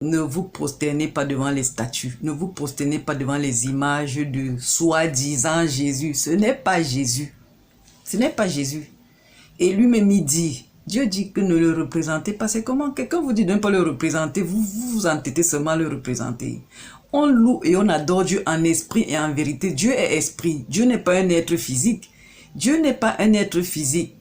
ne vous prosternez pas devant les statues, ne vous prosternez pas devant les images de soi-disant Jésus. Ce n'est pas Jésus. Ce n'est pas Jésus. Et lui-même il dit, Dieu dit que ne le représentez pas. C'est comment quelqu'un vous dit de ne pas le représenter, vous vous entêtez seulement à le représenter. On loue et on adore Dieu en esprit et en vérité. Dieu est esprit. Dieu n'est pas un être physique. Dieu n'est pas un être physique.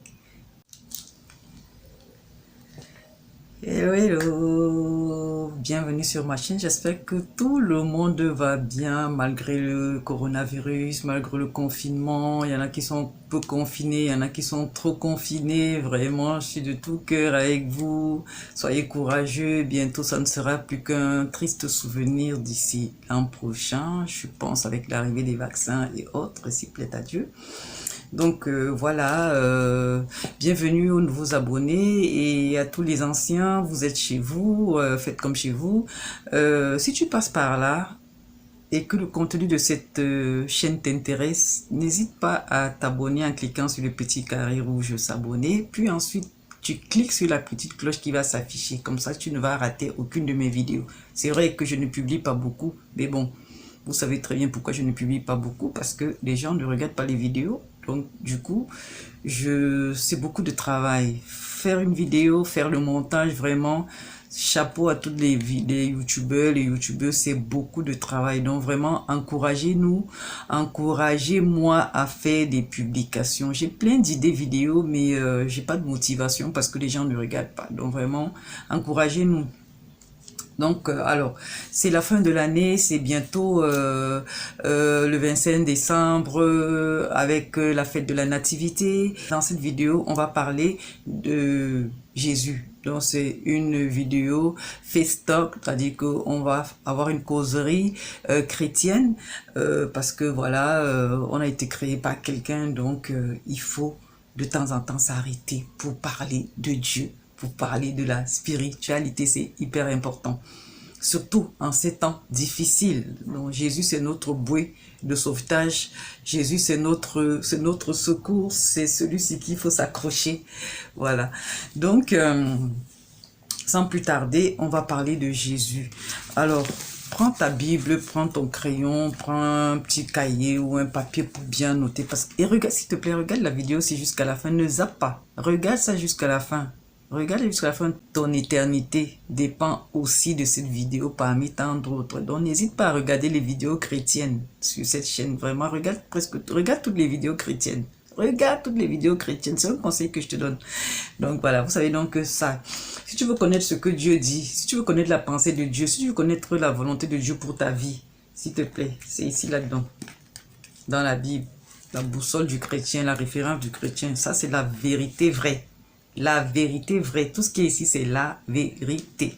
Hello, hello, bienvenue sur ma chaîne, j'espère que tout le monde va bien malgré le coronavirus, malgré le confinement. Il y en a qui sont peu confinés, il y en a qui sont trop confinés. Vraiment, je suis de tout cœur avec vous. Soyez courageux, bientôt ça ne sera plus qu'un triste souvenir d'ici l'an prochain, je pense, avec l'arrivée des vaccins et autres, s'il plaît à Dieu. Donc voilà, bienvenue aux nouveaux abonnés et à tous les anciens, vous êtes chez vous, faites comme chez vous. Si tu passes par là et que le contenu de cette chaîne t'intéresse, n'hésite pas à t'abonner en cliquant sur le petit carré rouge s'abonner, puis ensuite tu cliques sur la petite cloche qui va s'afficher, comme ça tu ne vas rater aucune de mes vidéos. C'est vrai que je ne publie pas beaucoup, mais bon, vous savez très bien pourquoi je ne publie pas beaucoup, parce que les gens ne regardent pas les vidéos. Donc, du coup, c'est beaucoup de travail. Faire une vidéo, faire le montage, vraiment, chapeau à toutes les youtubeurs, les youtubeuses, c'est beaucoup de travail. Donc, vraiment, encouragez-nous, encouragez-moi à faire des publications. J'ai plein d'idées vidéo, mais j'ai pas de motivation parce que les gens ne regardent pas. Donc, vraiment, encouragez-nous. Donc, alors, c'est la fin de l'année, c'est bientôt le 25 décembre avec la fête de la Nativité. Dans cette vidéo, on va parler de Jésus. Donc, c'est une vidéo festoc, c'est-à-dire qu'on va avoir une causerie chrétienne parce que voilà, on a été créé par quelqu'un, donc il faut de temps en temps s'arrêter pour parler de Dieu. Pour parler de la spiritualité, c'est hyper important. Surtout en ces temps difficiles. Donc, Jésus, c'est notre bouée de sauvetage. Jésus, c'est notre secours. C'est celui-ci qu'il faut s'accrocher. Voilà. Donc, sans plus tarder, on va parler de Jésus. Alors, prends ta Bible, prends ton crayon, prends un petit cahier ou un papier pour bien noter. Et regarde, s'il te plaît, regarde la vidéo aussi jusqu'à la fin. Ne zappe pas. Regarde ça jusqu'à la fin. Regarde jusqu'à la fin, ton éternité dépend aussi de cette vidéo parmi tant d'autres. Donc, n'hésite pas à regarder les vidéos chrétiennes sur cette chaîne. Vraiment, regarde toutes les vidéos chrétiennes. Regarde toutes les vidéos chrétiennes. C'est un conseil que je te donne. Donc, voilà, vous savez donc que ça. Si tu veux connaître ce que Dieu dit, si tu veux connaître la pensée de Dieu, si tu veux connaître la volonté de Dieu pour ta vie, s'il te plaît, c'est ici là-dedans. Dans la Bible, la boussole du chrétien, la référence du chrétien. Ça, c'est la vérité vraie. La vérité vraie, tout ce qui est ici, c'est la vérité.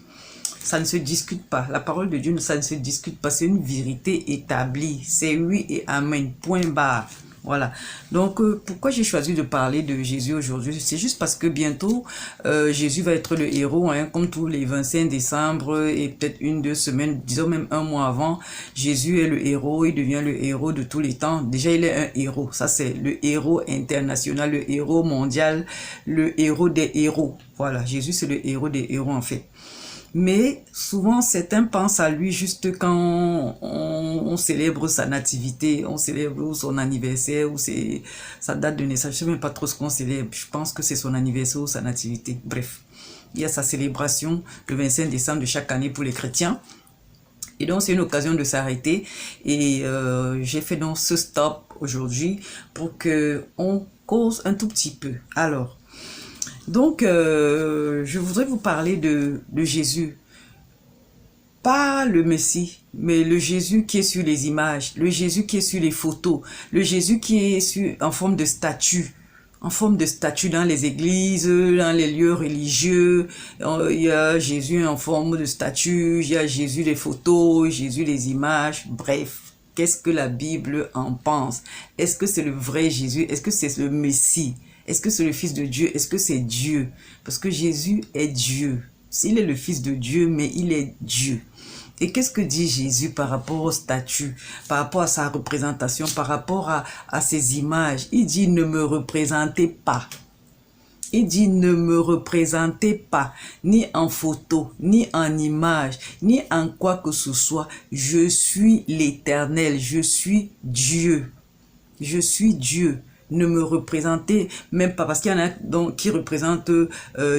Ça ne se discute pas. La parole de Dieu, ça ne se discute pas. C'est une vérité établie. C'est oui et amen. Point barre. Voilà. Donc, pourquoi j'ai choisi de parler de Jésus aujourd'hui? C'est juste parce que bientôt, Jésus va être le héros, hein, comme tous les 25 décembre et peut-être 1-2 semaines, disons même un mois avant. Jésus est le héros, il devient le héros de tous les temps. Déjà, il est un héros. Ça, c'est le héros international, le héros mondial, le héros des héros. Voilà, Jésus, c'est le héros des héros, en fait. Mais souvent, certains pensent à lui juste quand on célèbre sa nativité, on célèbre son anniversaire ou sa date de naissance. Je ne sais même pas trop ce qu'on célèbre. Je pense que c'est son anniversaire ou sa nativité. Bref, il y a sa célébration le 25 décembre de chaque année pour les chrétiens. Et donc, c'est une occasion de s'arrêter. Et j'ai fait donc ce stop aujourd'hui pour qu'on cause un tout petit peu. Alors, donc, je voudrais vous parler de Jésus. Pas le Messie, mais le Jésus qui est sur les images, le Jésus qui est sur les photos, le Jésus qui est en forme de statue. En forme de statue dans les églises, dans les lieux religieux. Il y a Jésus en forme de statue, il y a Jésus les photos, Jésus les images, bref. Qu'est-ce que la Bible en pense? Est-ce que c'est le vrai Jésus? Est-ce que c'est le Messie? Est-ce que c'est le Fils de Dieu? Est-ce que c'est Dieu? Parce que Jésus est Dieu. Il est le Fils de Dieu, mais il est Dieu. Et qu'est-ce que dit Jésus par rapport au statut, par rapport à sa représentation, par rapport à ses images? Il dit, ne me représentez pas. Il dit, ne me représentez pas, ni en photo, ni en image, ni en quoi que ce soit. Je suis l'Éternel, je suis Dieu. Je suis Dieu. Ne me représentez même pas, parce qu'il y en a donc qui représentent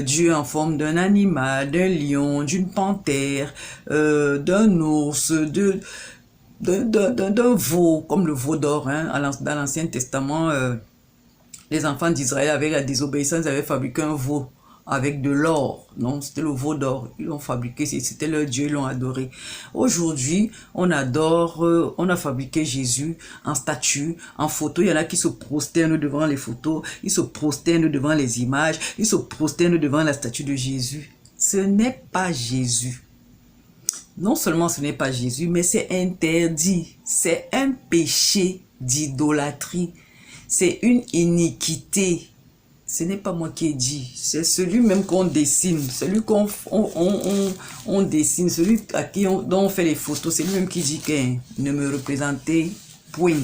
Dieu en forme d'un animal, d'un lion, d'une panthère, d'un ours, d'un veau, comme le veau d'or. Hein, dans l'Ancien Testament, les enfants d'Israël, avec la désobéissance, avaient fabriqué un veau avec de l'or. Non, c'était le veau d'or. Ils l'ont fabriqué, c'était leur Dieu, ils l'ont adoré. Aujourd'hui, on adore, on a fabriqué Jésus en statue, en photo. Il y en a qui se prosternent devant les photos, ils se prosternent devant les images, ils se prosternent devant la statue de Jésus. Ce n'est pas Jésus. Non seulement ce n'est pas Jésus, mais c'est interdit. C'est un péché d'idolâtrie. C'est une iniquité. Ce n'est pas moi qui ai dit. C'est celui même qu'on dessine. Celui qu'on on dessine. Celui à qui dont on fait les photos. C'est lui-même qui dit que ne me représentez point.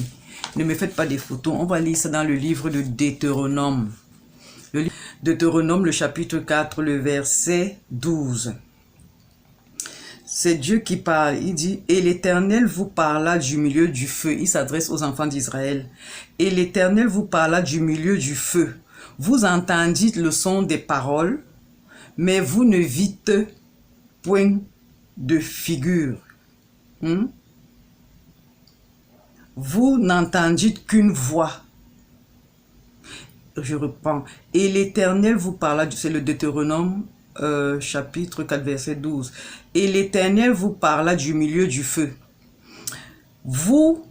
Ne me faites pas des photos. On va lire ça dans le livre de Deutéronome. Le livre de Deutéronome, le chapitre 4, le verset 12. C'est Dieu qui parle. Il dit, et l'Éternel vous parla du milieu du feu. Il s'adresse aux enfants d'Israël. Et l'Éternel vous parla du milieu du feu. Vous entendîtes le son des paroles, mais vous ne vîtes point de figure. Vous n'entendîtes qu'une voix. Je reprends. Et l'Éternel vous parla, c'est le Deutéronome, chapitre 4, verset 12. Et l'Éternel vous parla du milieu du feu. Vous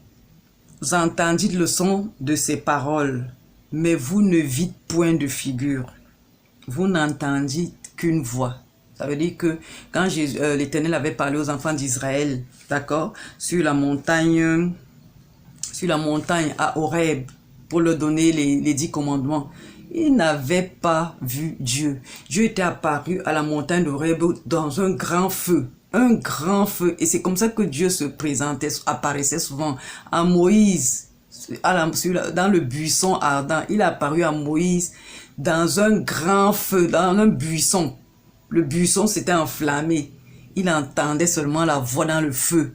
entendîtes le son de ses paroles, mais vous ne vîtes point de figure. Vous n'entendîtes qu'une voix. Ça veut dire que quand l'Éternel avait parlé aux enfants d'Israël, d'accord, sur la montagne à Horeb, pour leur donner les 10 commandements, ils n'avaient pas vu Dieu. Dieu était apparu à la montagne d'Horeb dans un grand feu. Un grand feu. Et c'est comme ça que Dieu se présentait, apparaissait souvent à Moïse, dans le buisson ardent. Il a apparu à Moïse dans un grand feu, dans un buisson. Le buisson s'était enflammé. Il entendait seulement la voix dans le feu.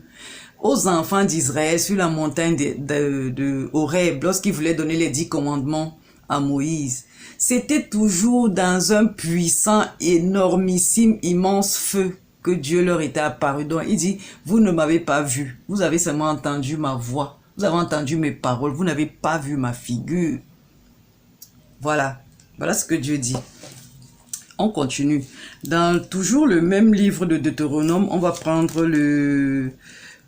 Aux enfants d'Israël sur la montagne de Horeb, lorsqu'ils voulaient donner les 10 commandements à Moïse, c'était toujours dans un puissant, énormissime, immense feu que Dieu leur était apparu. Donc il dit, vous ne m'avez pas vu, vous avez seulement entendu ma voix, vous avez entendu mes paroles, vous n'avez pas vu ma figure. Voilà, voilà ce que Dieu dit. On continue. Dans toujours le même livre de Deutéronome, on va prendre le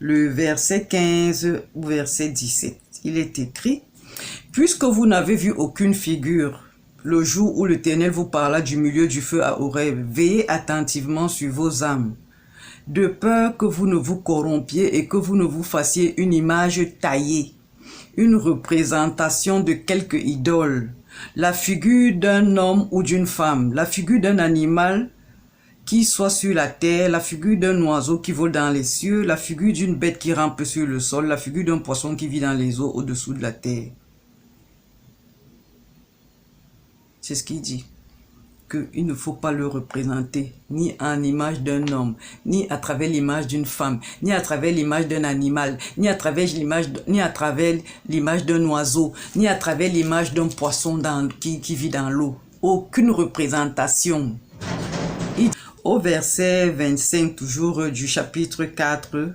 verset 15 ou verset 17. Il est écrit, « Puisque vous n'avez vu aucune figure, le jour où l'Éternel vous parla du milieu du feu à Horeb, veillez attentivement sur vos âmes, de peur que vous ne vous corrompiez et que vous ne vous fassiez une image taillée, une représentation de quelque idole, la figure d'un homme ou d'une femme, la figure d'un animal qui soit sur la terre, la figure d'un oiseau qui vole dans les cieux, la figure d'une bête qui rampe sur le sol, la figure d'un poisson qui vit dans les eaux au-dessous de la terre. » C'est ce qu'il dit. Qu'il ne faut pas le représenter, ni en image d'un homme, ni à travers l'image d'une femme, ni à travers l'image d'un animal, ni à travers l'image d'un oiseau, ni à travers l'image d'un poisson qui vit dans l'eau. Aucune représentation. Au verset 25, toujours du chapitre 4,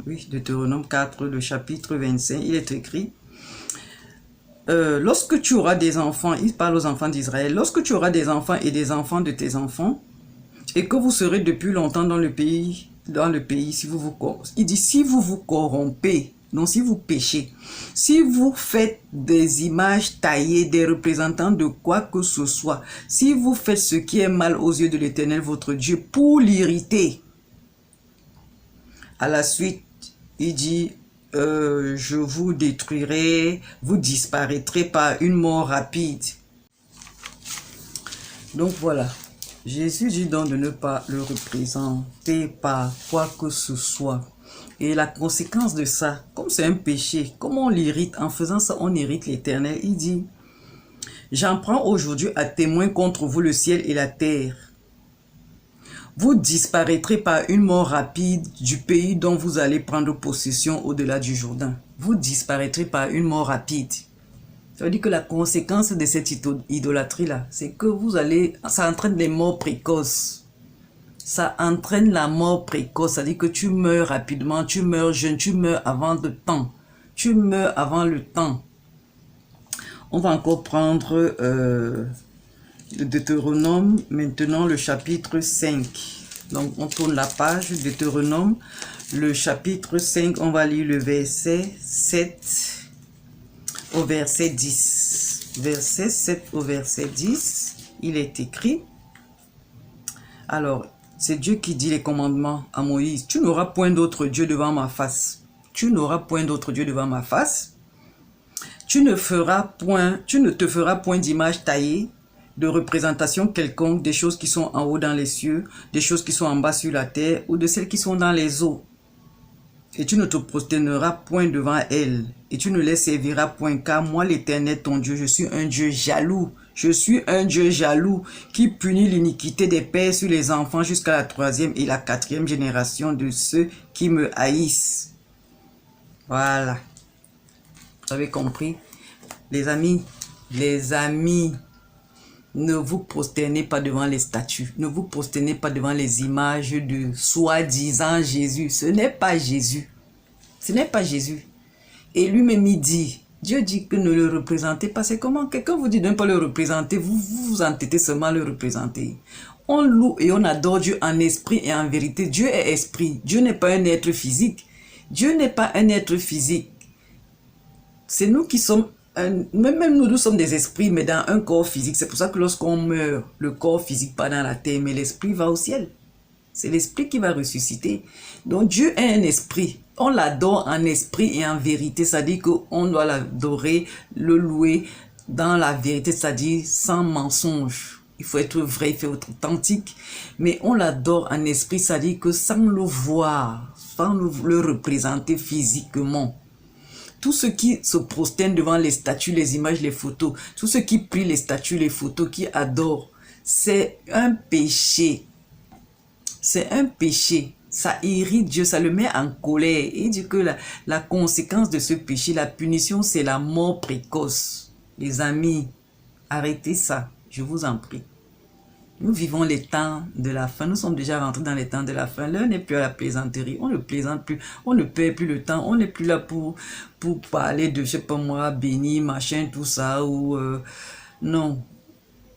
oui, Deutéronome 4, le chapitre 25, il est écrit, lorsque tu auras des enfants, il parle aux enfants d'Israël, lorsque tu auras des enfants et des enfants de tes enfants, et que vous serez depuis longtemps dans le pays, il dit, si vous vous corrompez, donc si vous péchez, si vous faites des images taillées, des représentants de quoi que ce soit, si vous faites ce qui est mal aux yeux de l'Éternel votre Dieu pour l'irriter, à la suite, il dit, je vous détruirai, vous disparaîtrez par une mort rapide. Donc voilà, Jésus dit donc de ne pas le représenter par quoi que ce soit. Et la conséquence de ça, comme c'est un péché, comme on l'irrite, en faisant ça, on irrite l'Éternel. Il dit, J'en prends aujourd'hui à témoin contre vous le ciel et la terre. Vous disparaîtrez par une mort rapide du pays dont vous allez prendre possession au-delà du Jourdain. Vous disparaîtrez par une mort rapide. Ça veut dire que la conséquence de cette idolâtrie-là, c'est que ça entraîne des morts précoces. Ça entraîne la mort précoce, c'est-à-dire que tu meurs rapidement, tu meurs jeune, tu meurs avant le temps. Tu meurs avant le temps. On va encore prendre le Deutéronome, maintenant le chapitre 5. Donc on tourne la page, Deutéronome, le chapitre 5, on va lire le verset 7 au verset 10. Verset 7 au verset 10, il est écrit. Alors, c'est Dieu qui dit les commandements à Moïse. Tu n'auras point d'autre Dieu devant ma face. Tu n'auras point d'autre Dieu devant ma face. Tu ne te feras point d'image taillée, de représentation quelconque des choses qui sont en haut dans les cieux, des choses qui sont en bas sur la terre ou de celles qui sont dans les eaux. Et tu ne te prosterneras point devant elles, et tu ne les serviras point, car moi l'Éternel ton Dieu, je suis un Dieu jaloux. Je suis un Dieu jaloux qui punit l'iniquité des pères sur les enfants jusqu'à la 3e et la 4e génération de ceux qui me haïssent. Voilà. Vous avez compris? Les amis, ne vous prosternez pas devant les statues. Ne vous prosternez pas devant les images de soi-disant Jésus. Ce n'est pas Jésus. Ce n'est pas Jésus. Et lui-même il dit, Dieu dit que ne le représentez pas. C'est comment? Quelqu'un vous dit de ne pas le représenter. Vous vous entêtez seulement à le représenter. On loue et on adore Dieu en esprit et en vérité. Dieu est esprit. Dieu n'est pas un être physique. Dieu n'est pas un être physique. C'est nous qui sommes... Même nous sommes des esprits, mais dans un corps physique. C'est pour ça que lorsqu'on meurt, le corps physique part dans la terre, mais l'esprit va au ciel. C'est l'esprit qui va ressusciter. Donc Dieu est un esprit. On l'adore en esprit et en vérité. C'est-à-dire qu'on doit l'adorer, le louer dans la vérité, c'est-à-dire sans mensonge. Il faut être vrai, il faut être authentique. Mais on l'adore en esprit, c'est-à-dire que sans le voir, sans le représenter physiquement. Tous ceux qui se prosternent devant les statues, les images, les photos, tous ceux qui prient les statues, les photos, qui adorent, c'est un péché. C'est un péché. Ça irrite Dieu, ça le met en colère. Et il dit que la conséquence de ce péché, la punition, c'est la mort précoce. Les amis, arrêtez ça, je vous en prie. Nous vivons les temps de la fin. Nous sommes déjà rentrés dans les temps de la fin. L'heure n'est plus à la plaisanterie. On ne plaisante plus. On ne perd plus le temps. On n'est plus là pour parler de, je sais pas moi, béni, machin, tout ça. Ou non.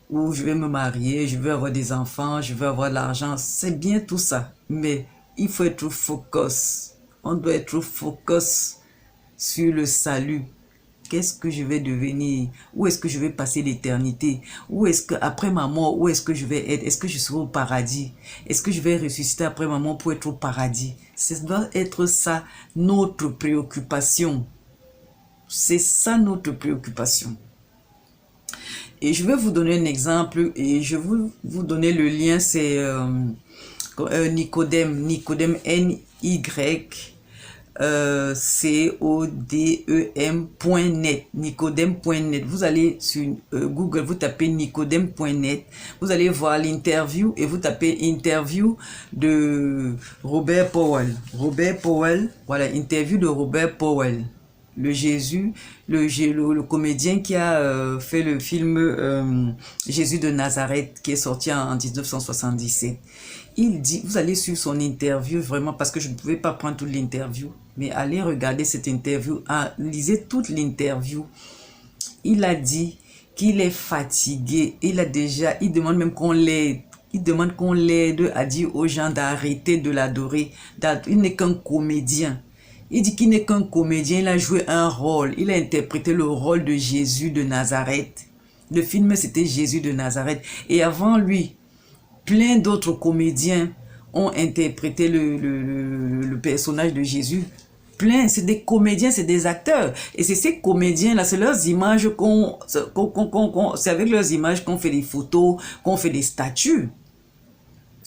Ou je vais me marier, je veux avoir des enfants, je veux avoir de l'argent. C'est bien tout ça. Mais il faut être focus. On doit être focus sur le salut. Qu'est-ce que je vais devenir? Où est-ce que je vais passer l'éternité? Où est-ce que, après ma mort, où est-ce que je vais être? Est-ce que je serai au paradis? Est-ce que je vais ressusciter après ma mort pour être au paradis? Ça doit être ça, notre préoccupation. C'est ça notre préoccupation. Et je vais vous donner un exemple et je vais vous donner le lien, c'est Nicodème, N-Y. codem.net, nicodème.net. Vous allez sur Google, vous tapez nicodème.net, vous allez voir l'interview et vous tapez interview de Robert Powell. Robert Powell, voilà, interview de Robert Powell. Le Jésus, le comédien qui a fait le film Jésus de Nazareth, qui est sorti en 1977. Il dit, vous allez sur son interview vraiment, parce que je ne pouvais pas prendre toute l'interview, mais allez regarder cette interview, lisez toute l'interview. Il a dit qu'il est fatigué, il demande même qu'on l'aide. Il demande qu'on l'aide à dire aux gens d'arrêter de l'adorer. Il n'est qu'un comédien. Il dit qu'il n'est qu'un comédien, il a joué un rôle. Il a interprété le rôle de Jésus de Nazareth. Le film, c'était Jésus de Nazareth. Et avant lui, plein d'autres comédiens ont interprété le personnage de Jésus. Plein, c'est des comédiens, c'est des acteurs. Et c'est ces comédiens-là, c'est leurs images c'est avec leurs images qu'on fait des photos, qu'on fait des statues.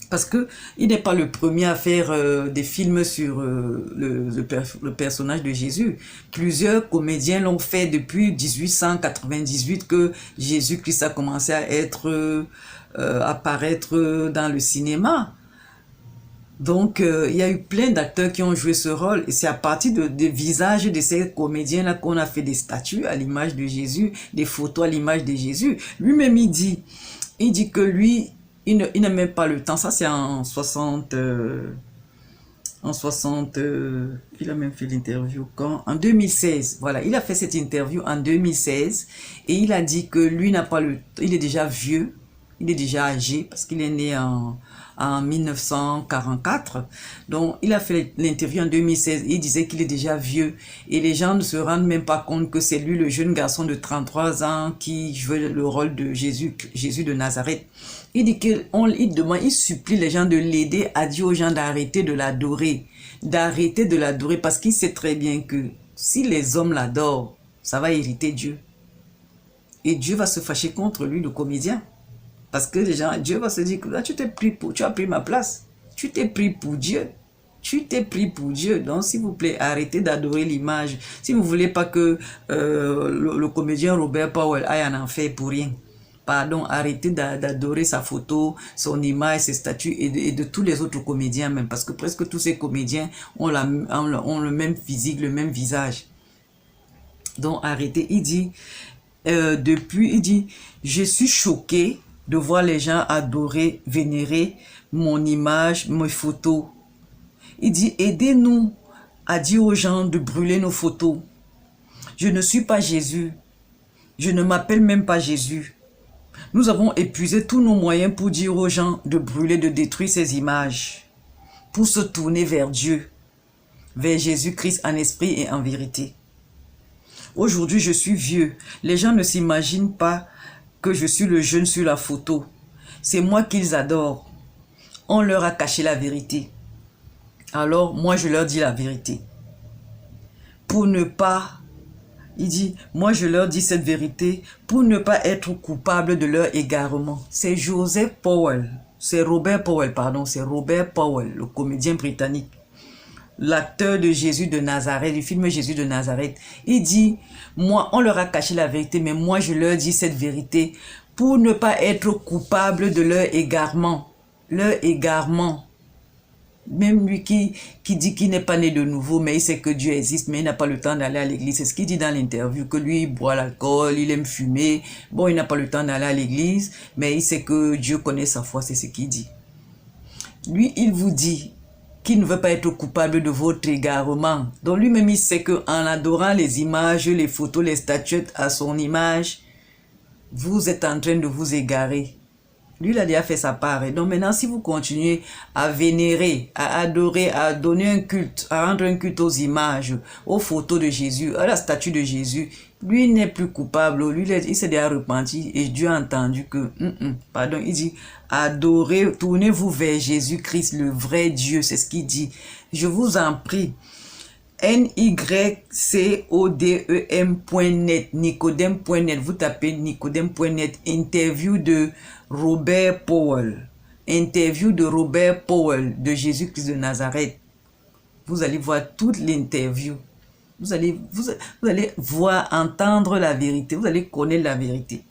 Parce que il n'est pas le premier à faire des films sur le personnage de Jésus. Plusieurs comédiens l'ont fait depuis 1898 que Jésus-Christ a commencé à apparaître dans le cinéma. Donc, il y a eu plein d'acteurs qui ont joué ce rôle. Et c'est à partir des visages de ces comédiens-là qu'on a fait des statues à l'image de Jésus, des photos à l'image de Jésus. Lui-même, il dit que lui, il n'a même pas le temps. Ça, c'est en 60... il a même fait l'interview quand? En 2016. Voilà, il a fait cette interview en 2016. Et il a dit que lui n'a pas le temps. Il est déjà vieux. Il est déjà âgé parce qu'il est né en 1944. Donc, il a fait l'interview en 2016. Il disait qu'il est déjà vieux. Et les gens ne se rendent même pas compte que c'est lui, le jeune garçon de 33 ans, qui jouait le rôle de Jésus de Nazareth. Il dit il supplie les gens de l'aider à dire aux gens d'arrêter de l'adorer. D'arrêter de l'adorer parce qu'il sait très bien que si les hommes l'adorent, ça va irriter Dieu. Et Dieu va se fâcher contre lui, le comédien. Parce que Dieu va se dire que là, tu as pris ma place. Tu t'es pris pour Dieu. Tu t'es pris pour Dieu. Donc, s'il vous plaît, arrêtez d'adorer l'image. Si vous ne voulez pas que le comédien Robert Powell aille en enfer pour rien. Pardon, arrêtez d'adorer sa photo, son image, ses statuts et de tous les autres comédiens même. Parce que presque tous ces comédiens ont le même physique, le même visage. Donc, arrêtez. Il dit, je suis choqué de voir les gens adorer, vénérer mon image, mes photos. Il dit, aidez-nous à dire aux gens de brûler nos photos. Je ne suis pas Jésus. Je ne m'appelle même pas Jésus. Nous avons épuisé tous nos moyens pour dire aux gens de brûler, de détruire ces images, pour se tourner vers Dieu, vers Jésus-Christ en esprit et en vérité. Aujourd'hui, je suis vieux. Les gens ne s'imaginent pas que je suis le jeune sur la photo. C'est moi qu'ils adorent. On leur a caché la vérité. Alors, moi, je leur dis la vérité. Pour ne pas... Il dit, moi, je leur dis cette vérité pour ne pas être coupable de leur égarement. C'est Joseph Powell. C'est Robert Powell, pardon. C'est Robert Powell, le comédien britannique. L'acteur de Jésus de Nazareth, du film Jésus de Nazareth. Il dit, moi, on leur a caché la vérité, mais moi, je leur dis cette vérité pour ne pas être coupable de leur égarement. Leur égarement. Même lui qui dit qu'il n'est pas né de nouveau, mais il sait que Dieu existe, mais il n'a pas le temps d'aller à l'église. C'est ce qu'il dit dans l'interview, que lui, il boit l'alcool, il aime fumer. Bon, il n'a pas le temps d'aller à l'église, mais il sait que Dieu connaît sa foi, c'est ce qu'il dit. Lui, il vous dit qu'il ne veut pas être coupable de votre égarement. Donc lui-même, il sait qu'en adorant les images, les photos, les statuettes à son image, vous êtes en train de vous égarer. Lui, il a déjà fait sa part. Et donc maintenant, si vous continuez à vénérer, à adorer, à donner un culte, à rendre un culte aux images, aux photos de Jésus, à la statue de Jésus, lui n'est plus coupable. Lui, il s'est déjà repenti et Dieu a entendu que, pardon, il dit, adorez, tournez-vous vers Jésus-Christ, le vrai Dieu. C'est ce qu'il dit. Je vous en prie. nycodem.net, nicodem.net, vous tapez nicodem.net, interview de Robert Powell, interview de Robert Powell de Jésus-Christ de Nazareth. Vous allez voir toute l'interview, vous allez voir, entendre la vérité, vous allez connaître la vérité.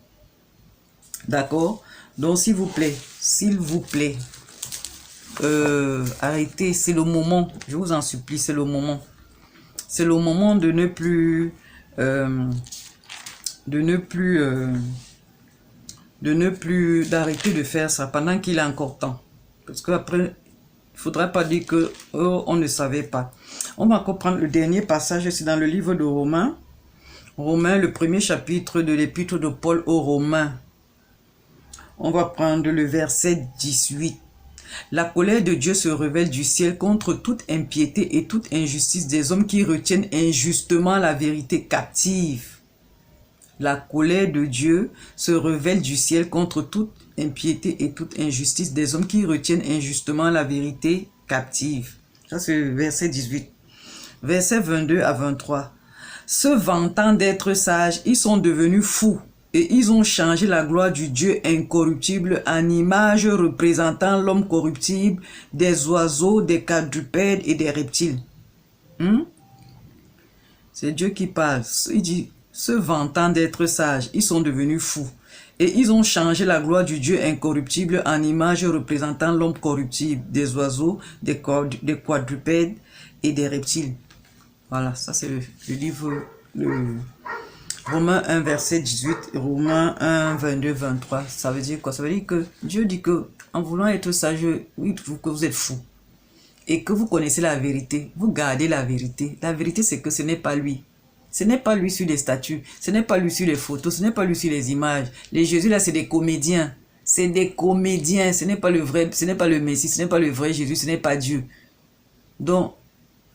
D'accord? Donc s'il vous plaît, arrêtez, c'est le moment, je vous en supplie, c'est le moment. C'est le moment de ne plus d'arrêter de faire ça pendant qu'il a encore temps. Parce qu'après, il ne faudra pas dire que on ne savait pas. On va encore prendre le dernier passage, c'est dans le livre de Romains. Romains, le premier chapitre de l'épître de Paul aux Romains. On va prendre le verset 18. La colère de Dieu se révèle du ciel contre toute impiété et toute injustice des hommes qui retiennent injustement la vérité captive. La colère de Dieu se révèle du ciel contre toute impiété et toute injustice des hommes qui retiennent injustement la vérité captive. Ça, c'est le verset 18. Verset 22 à 23. Se vantant d'être sages, ils sont devenus fous Et ils ont changé la gloire du Dieu incorruptible en image représentant l'homme corruptible, des oiseaux, des quadrupèdes et des reptiles. C'est Dieu qui parle. Il dit, se vantant d'être sages, ils sont devenus fous. Et ils ont changé la gloire du Dieu incorruptible en image représentant l'homme corruptible, des oiseaux, des quadrupèdes et des reptiles. Voilà, ça c'est le livre, Romains 1, verset 18, Romains 1, 22, 23. Ça veut dire quoi? Ça veut dire que Dieu dit que en voulant être sage, il trouve que vous êtes fou. Et que vous connaissez la vérité, vous gardez la vérité. La vérité, c'est que ce n'est pas lui. Ce n'est pas lui sur les statues, ce n'est pas lui sur les photos, ce n'est pas lui sur les images. Les Jésus là, c'est des comédiens. C'est des comédiens, ce n'est pas le vrai, ce n'est pas le Messie, ce n'est pas le vrai Jésus, ce n'est pas Dieu. Donc,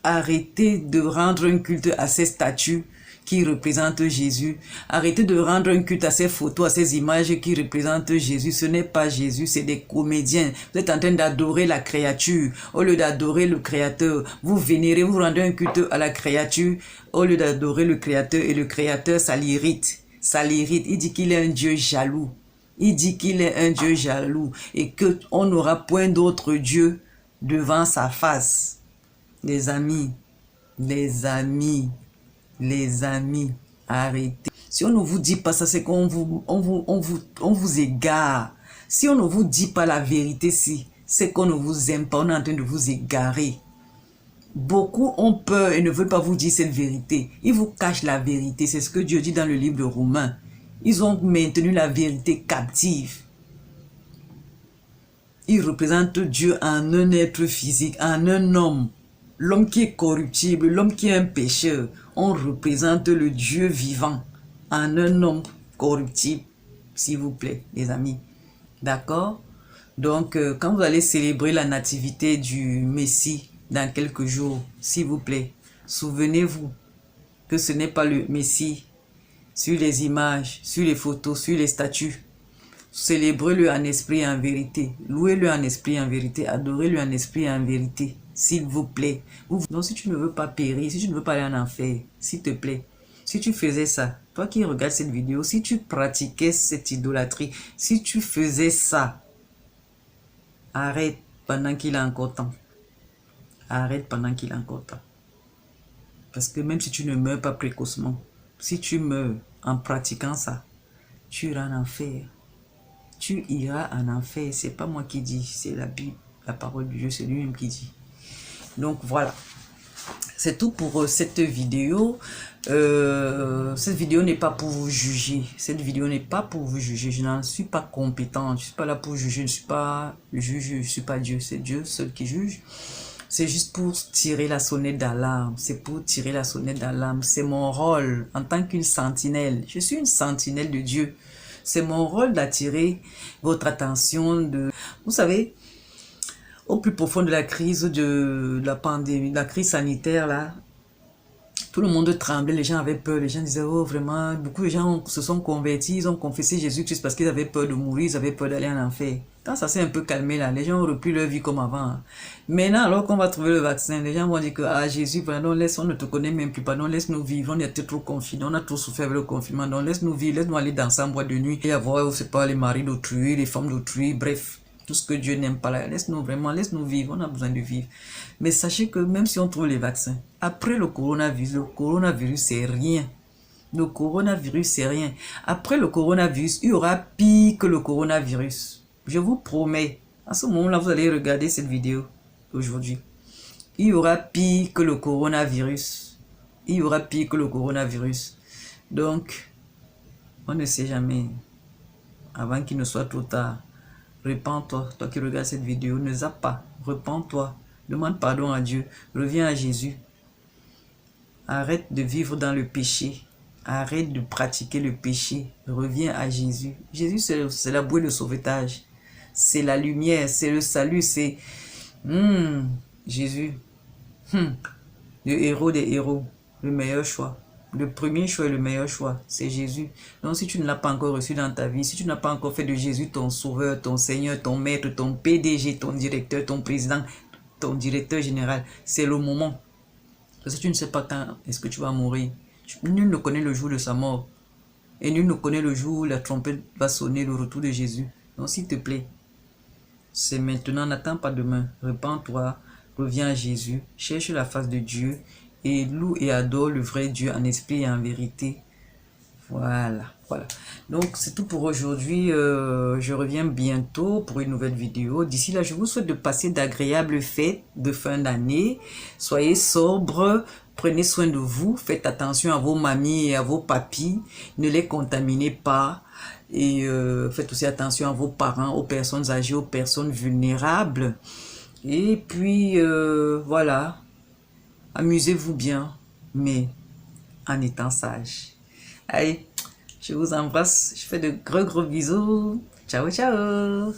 arrêtez de rendre un culte à ces statues qui représentent Jésus. Arrêtez de rendre un culte à ces photos, à ces images qui représentent Jésus. Ce n'est pas Jésus, c'est des comédiens. Vous êtes en train d'adorer la créature au lieu d'adorer le Créateur. Vous vénérez, vous rendez un culte à la créature au lieu d'adorer le Créateur. Et le Créateur, ça l'irrite. Ça l'irrite. Il dit qu'il est un Dieu jaloux. Il dit qu'il est un Dieu jaloux et qu'on n'aura point d'autre Dieu devant sa face. Les amis, arrêtez. Si on ne vous dit pas ça, c'est qu'on vous égare. Si on ne vous dit pas la vérité, c'est qu'on ne vous aime pas, on est en train de vous égarer. Beaucoup ont peur et ne veulent pas vous dire cette vérité. Ils vous cachent la vérité, c'est ce que Dieu dit dans le livre de Romains. Ils ont maintenu la vérité captive. Ils représentent Dieu en un être physique, en un homme. L'homme qui est corruptible, l'homme qui est un pécheur, on représente le Dieu vivant en un homme corruptible, s'il vous plaît, les amis. D'accord? Donc, quand vous allez célébrer la nativité du Messie dans quelques jours, s'il vous plaît, souvenez-vous que ce n'est pas le Messie sur les images, sur les photos, sur les statues. Célébrez-le en esprit et en vérité. Louez-le en esprit et en vérité. Adorez-le en esprit et en vérité. S'il vous plaît. Donc si tu ne veux pas périr, si tu ne veux pas aller en enfer, s'il te plaît, si tu faisais ça, toi qui regardes cette vidéo, si tu pratiquais cette idolâtrie, si tu faisais ça, arrête pendant qu'il est encore temps. Arrête pendant qu'il est encore temps. Parce que même si tu ne meurs pas précocement, si tu meurs en pratiquant ça, tu iras en enfer. Tu iras en enfer. C'est pas moi qui dis, c'est la Bible, la parole de Dieu, c'est lui-même qui dit. Donc voilà, c'est tout pour cette vidéo. Cette vidéo n'est pas pour vous juger. Cette vidéo n'est pas pour vous juger. Je n'en suis pas compétente. Je ne suis pas là pour juger. Je ne suis pas le juge. Je ne suis pas Dieu. C'est Dieu seul qui juge. C'est juste pour tirer la sonnette d'alarme. C'est pour tirer la sonnette d'alarme. C'est mon rôle en tant qu'une sentinelle. Je suis une sentinelle de Dieu. C'est mon rôle d'attirer votre attention. Vous savez, au plus profond de la crise de la pandémie, de la crise sanitaire, là, tout le monde tremblait, les gens avaient peur, les gens disaient, oh vraiment, beaucoup de gens se sont convertis, ils ont confessé Jésus-Christ parce qu'ils avaient peur de mourir, ils avaient peur d'aller en enfer. Quand ça s'est un peu calmé là, les gens ont repris leur vie comme avant. Maintenant, alors qu'on va trouver le vaccin, les gens vont dire que, ah Jésus, pardon, laisse, on ne te connaît même plus, pardon, laisse-nous vivre, on était trop confinés, on a trop souffert avec le confinement, donc laisse-nous vivre, laisse-nous aller danser en boîte de nuit et avoir, c'est pas les maris d'autrui, les femmes d'autrui, bref. Tout ce que Dieu n'aime pas là, laisse-nous vraiment, laisse-nous vivre, on a besoin de vivre. Mais sachez que même si on trouve les vaccins, après le coronavirus c'est rien. Le coronavirus c'est rien. Après le coronavirus, il y aura pire que le coronavirus. Je vous promets, à ce moment-là, vous allez regarder cette vidéo aujourd'hui. Il y aura pire que le coronavirus. Il y aura pire que le coronavirus. Donc, on ne sait jamais, avant qu'il ne soit trop tard. Repends-toi, toi qui regardes cette vidéo, ne zappe pas, repends-toi, demande pardon à Dieu, reviens à Jésus. Arrête de vivre dans le péché, arrête de pratiquer le péché, reviens à Jésus. Jésus, c'est la bouée de sauvetage, c'est la lumière, c'est le salut, c'est Jésus, le héros des héros, le meilleur choix. Le premier choix et le meilleur choix, c'est Jésus. Donc si tu ne l'as pas encore reçu dans ta vie, si tu n'as pas encore fait de Jésus ton sauveur, ton Seigneur, ton maître, ton PDG, ton directeur, ton président, ton directeur général, c'est le moment. Parce que tu ne sais pas quand est-ce que tu vas mourir. Nul ne connaît le jour de sa mort. Et nul ne connaît le jour où la trompette va sonner le retour de Jésus. Donc s'il te plaît, c'est maintenant, n'attends pas demain. Repends-toi, reviens à Jésus, cherche la face de Dieu et loue et adore le vrai Dieu en esprit et en vérité. Voilà, voilà. Donc, c'est tout pour aujourd'hui. Je reviens bientôt pour une nouvelle vidéo. D'ici là, je vous souhaite de passer d'agréables fêtes de fin d'année. Soyez sobres, prenez soin de vous. Faites attention à vos mamies et à vos papis. Ne les contaminez pas. Et faites aussi attention à vos parents, aux personnes âgées, aux personnes vulnérables. Et puis, voilà. Amusez-vous bien, mais en étant sage. Allez, je vous embrasse. Je fais de gros bisous. Ciao, ciao.